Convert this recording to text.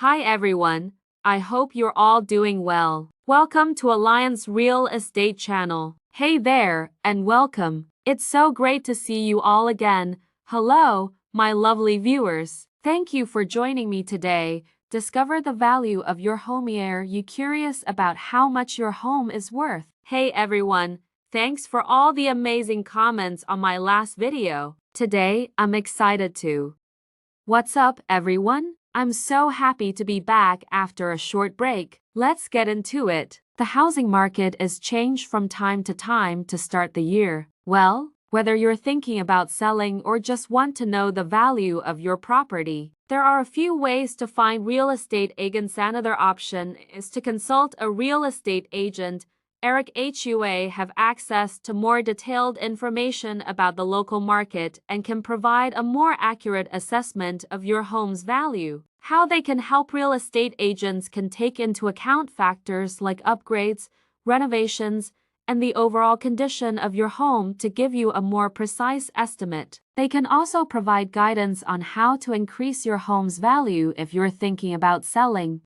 Hi everyone, I hope you're all doing well. Welcome to Alliance Real Estate channel. Hey there, and welcome. It's so great to see you all again. Hello, my lovely viewers. Thank you for joining me today. Discover the value of your home. Are you curious about how much your home is worth? Hey everyone, thanks for all the amazing comments on my last video. Today, I'm excited to. What's up, everyone? I'm so happy to be back after a short break. Let's get into it. The housing market is changed from time to start the year. Well, whether you're thinking about selling or just want to know the value of your property, there are a few ways to find real estate agents. Another option is to consult a real estate agent. HUA have access to more detailed information about the local market and can provide a more accurate assessment of your home's value. How they can help. Real estate agents can take into account factors like upgrades, renovations, and the overall condition of your home to give you a more precise estimate. They can also provide guidance on how to increase your home's value if you're thinking about selling.